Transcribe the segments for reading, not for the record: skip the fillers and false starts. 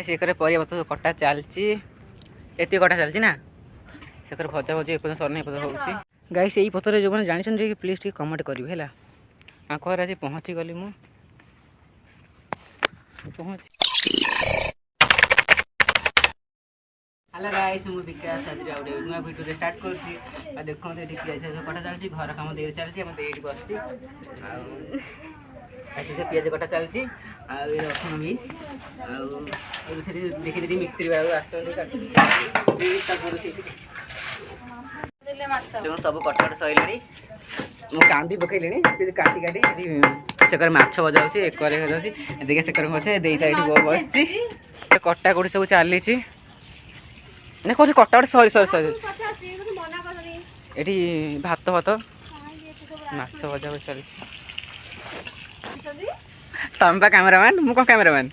से परिया पत्र कटा चलती एति कटा चलती ना से भजा भजी एपर्तन सरना एपर्तन हो गाइस यही पत्र जो मैंने जानते कि प्लीज टे कमेंट करेंगे है आखर आज पहुँची गली मु हेलो गाइस मु विकास आज गोटे नुआ भिडियो स्टार्ट कर देखते ये कटा चलती घर कम दे चलती ये बस से पिज कटा चलती रसुण भी देखी देखी मिस्त्री सब कटकट सैले मुझे कांदी पकईली काटी काटी से माछ भजा देखिए से अच्छे देता ये बस कटा कटी सब चली ना कौन कटा गोटे सरी सरी सरी ये भात भात माछ भजा चली तुम पा कैमरामैन मु कौन कैमरामैन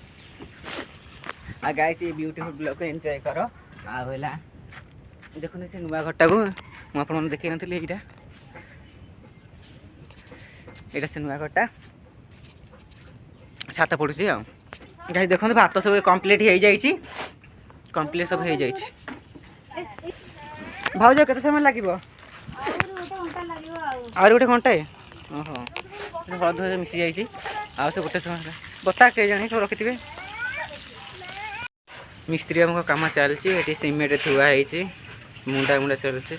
आ गाइस ये ब्यूटीफुल ब्लॉग को एंजॉय करो आला देखो से नुआ घरटा को मुझे देखी नी यहाँ से नुआ घरटा छात पड़ू गाइस देखो भात सब कम्प्लीट हो जाए कम्प्लीट सब हो जाए भाज के समय लगे आर गोटे घंटा ओहो हलद मिसी जाइए आसे गोटे समय बता के जानी सब रखिथे मिस्त्री आम कम चलती सीमेंट थुआई मुंडा मुंडा चलते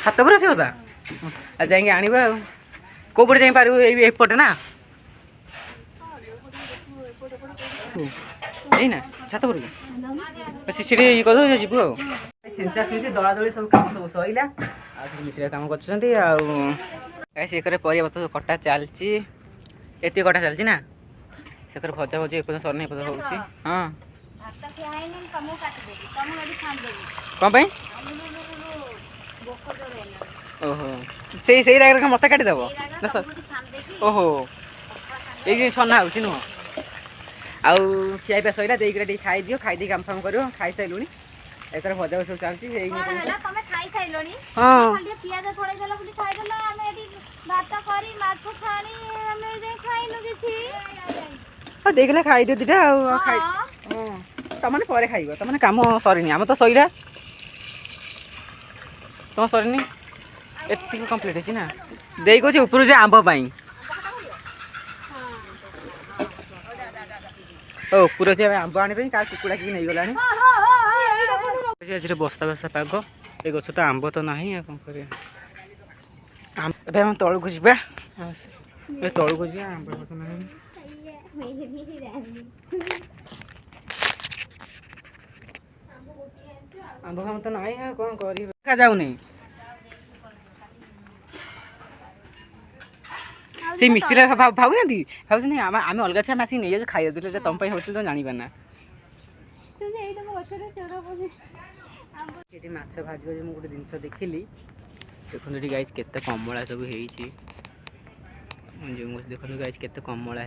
हाथ पर आस बता जाए आने कौ पटे जापर एपटे ना ना छात पर सीढ़ी ये कर जीव सिंचा सीढ़ी दला दली सब कम सब सैला मिस्त्री कम कर परिया पत्र कटा चलती एति कटा चलती ना से भजा भजी एपर्तन सरना एपर्तन हो हाँ कौन ओहो से मत काटिदेव ना सर ओहो ये छना हो नुह आउ खिया पिया सैला देकर खाई दियो खाई काम फाम कर खाई सारूँ एक भजा सब चलती हाँ देखले खाई दियो दीटा तुमने पर खाइब तुमने कम सरनी आम तो सैला तुम सरनी एति कम्प्लीट है ना दे कौन ऊपर जे आंब ऊपर जे आंब आने क्या कुकुड़ा कि नहीं गला आज बस्ता बस्ता पाग ये गछ तो आंब तो ना कौन कर तौक जा तौक जा आंब तो ना आंब फाम तो ना कौन कर जाऊनी से मिस्त्री भावुना भाव आम अलग छा आसिक नहीं खाई देते तुम हो तो जाना ये माछ भाज मुझे गोटे जिन देखिली देखो ये गाइस केते कमला सब देखो गाइस केते कमला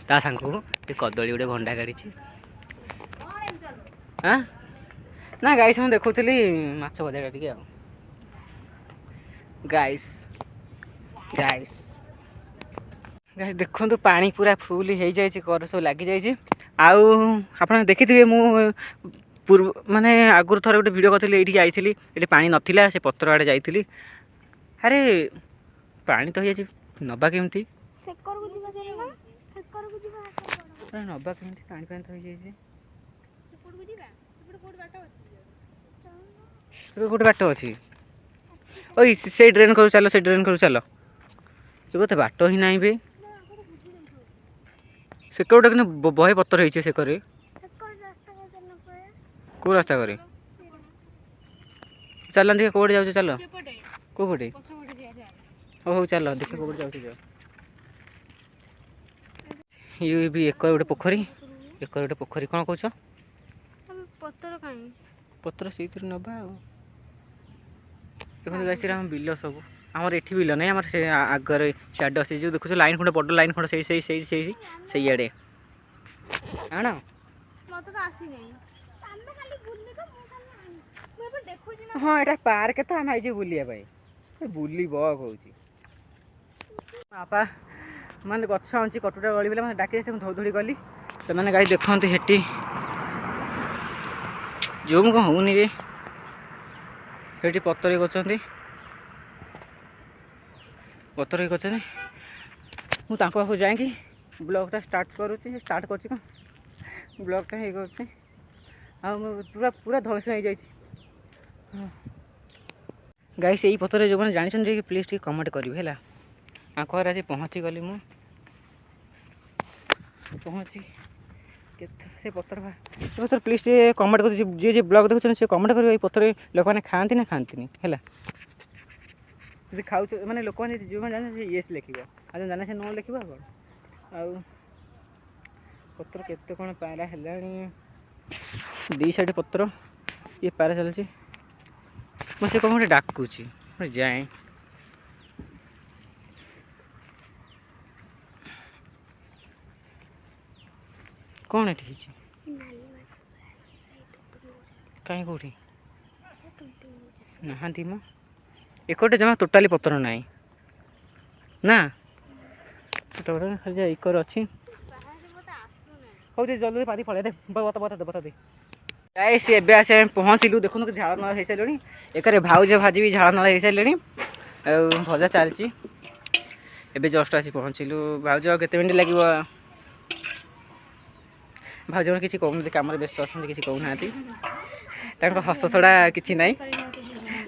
ता सांग कदली गोटे भंडा काढ़ी हाँ ना गाइस मैं देखुली माछ भजा टे गाइस गाइस गाइस देखो पानी पूरा फुल हो जाए कर सब लग जाए आप देखिए मु पूर्व माने आगुरी थोड़े गोटे भिडियो करी ये आई ये पानी नाला से पत्र आड़े जाइली अरे पानी तो हो नवा केमती नवा केमती पानी पानी तो हो गोटे बाट अच्छी ओ से ड्रेन करू चलो से ड्रेन करू चलो ये बाट ही ना बे से गोटे कि बहे पत्थर हो से कौ रास्ता करे चल देखिए कौटे जाऊ चल कौ पटे हो चल देखिए कौटे जाऊ ये भी एक गोटे पोखरी एक गोटे पोखरी कौन कौच पत्र से नवा देखो गाइस आम बिल सब आमर एठी बिल नहीं आम से आगर साइड से जो देखो लाइन खंड बड़ लाइन खंड से आड़े आण हाँ यहाँ पार्क तो आम आई बुलाया बुल कौच बापा ମାନେ ଗଛ ଅଛି କଟୁଟା ଗଳି ବେଲେ ମୋତେ ଡାକି ସେ ଧୌଡ଼ି ଗଲି ସେମାନେ ଗାଈ ଦେଖନ୍ତି ହେଠି ଜୁମ୍ କ'ଣ ହେଉନି ବେ ସେଠି ପତରି କରୁଛନ୍ତି ମୁଁ ତାଙ୍କ ପାଖକୁ ଯାଇକି ବ୍ଲଗ୍ଟା ଷ୍ଟାର୍ଟ କରୁଛି କ'ଣ ବ୍ଲଗ୍ଟା ହେଇ କରୁଛି ଆଉ ମୁଁ ପୁରା ଧ୍ୱଂସ ହେଇଯାଇଛି ଗାଈ ସେଇ ପଥରରେ ଯେଉଁମାନେ ଜାଣିଛନ୍ତି କି ପ୍ଲିଜ୍ ଟିକେ କମେଣ୍ଟ କରିବେ ହେଲା ଆଙ୍କ ଘରେ ଆଜି ପହଞ୍ଚିଗଲି ମୁଁ କେତେ ସେ ପଥର ପ୍ଲିଜ୍ ଟିକେ କମେଣ୍ଟ କରୁଛି ଯିଏ ବ୍ଲଗ୍ ଦେଖୁଛନ୍ତି ସେ କମେଣ୍ଟ କରିବେ ଏଇ ପଥରରେ ଲୋକମାନେ ଖାଆନ୍ତି ନା ଖାଆନ୍ତିନି ହେଲା ଯଦି ଖାଉଛ ମାନେ ଲୋକମାନେ ଯେଉଁମାନେ ଜାଣିଛନ୍ତି ସେ ୟେସ୍ ଲେଖିବ ଆଉ ଯେଉଁ ଜାଣେ ସେ ନ ଲେଖିବ ଆଉ କ'ଣ ଆଉ ପତ୍ର କେତେ କ'ଣ ପାରା ହେଲାଣି ଦୁଇ ସାଇଡ଼୍ ପତ୍ର ଇଏ ପାରା ଚାଲିଛି ମୁଁ ସେ କ'ଣ ଗୋଟେ ଡାକୁଛି ମୁଁ ଯାଏ କ'ଣ ଏଠି ହେଇଛି କାହିଁ କେଉଁଠି ନାହାନ୍ତି ମ ଏକଟେ ଜମା ଟୋଟାଲି ପତ୍ର ନାହିଁ ନା ଖାଲି ଏକର ଅଛି ହଉ ଜଲ୍ଦି ପାରି ପଳେଇ ଦେ ବତା ଦେ ଯାଇ ସେ ଏବେ ଆସି ଆମେ ପହଞ୍ଚିଲୁ ଦେଖନ୍ତୁ ଝାଳ ନାଳ ହେଇସାରିଲଣି ଏକରେ ଭାଉଜ ଭାଜି ବି ଝାଳ ନାଳ ହେଇସାରିଲେଣି ଆଉ ଭଜା ଚାଲିଛି ଏବେ ଜଷ୍ଟ ଆସି ପହଞ୍ଚିଲୁ ଭାଉଜ କେତେ ମିନିଟ୍ ଲାଗିବ ଭାଉଜ କିଛି କହୁନାହାନ୍ତି କାମରେ ବ୍ୟସ୍ତ ଅଛନ୍ତି କିଛି କହୁନାହାନ୍ତି ତାଙ୍କ ହସ ଛଡ଼ା କିଛି ନାହିଁ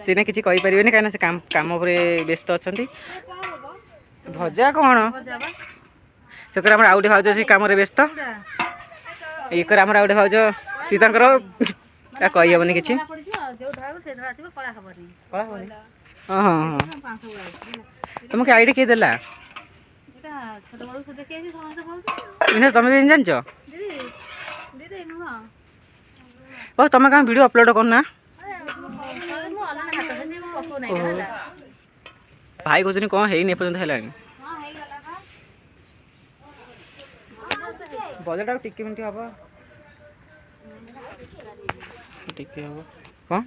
ସିନା କିଛି କହିପାରିବେନି କାହିଁକିନା ସେ କାମ ଉପରେ ବ୍ୟସ୍ତ ଅଛନ୍ତି ଭଜା କ'ଣ ସେକରେ ଆମର ଆଉ ଗୋଟେ ଭାଉଜ ସେ କାମରେ ବ୍ୟସ୍ତ ଏକରେ ଆମର ଆଉ ଗୋଟେ ଭାଉଜ ସିଏ ତାଙ୍କର କହିହେବନି କିଛି ହଁ ହଁ ହଁ ତମକୁ ଆଇଡିଆ କିଏ ଦେଲା ତମେ ବି ଜାଣିଛ ଓ ତମେ କାହିଁ ଭିଡ଼ିଓ ଅପଲୋଡ଼ କରୁନା ଭାଇ କହୁଛନ୍ତି କ'ଣ ହେଇନି ଏପର୍ଯ୍ୟନ୍ତ ହେଲାଣି ବଜେଟ୍ ଟିକେ ମିନିଟ୍ ହେବ କ'ଣ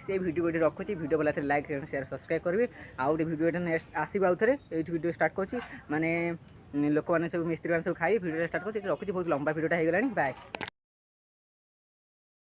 ସେ ଭିଡ଼ିଓ ଏଠି ରଖୁଛି ଭିଡ଼ିଓ ଭଲ ଲାଗିଲେ ଲାଇକ୍ ସେୟାର ସବସ୍କ୍ରାଇବ୍ କରିବେ ଆଉ ଗୋଟେ ଭିଡ଼ିଓ ଏଇଟା ନେକ୍ସଟ ଆସିବ ଆଉ ଥରେ ଏଇଠି ଭିଡ଼ିଓ ଷ୍ଟାର୍ଟ କରୁଛି ମାନେ ଲୋକମାନେ ସବୁ ମିସ୍ତ୍ରୀମାନେ ସବୁ ଖାଇ ଭିଡ଼ିଓଟା ଷ୍ଟାର୍ଟ କରୁଛି ଏଠି ରଖୁଛି ବହୁତ ଲମ୍ବା ଭିଡ଼ିଓଟା ହେଇଗଲାଣି ବାଏ।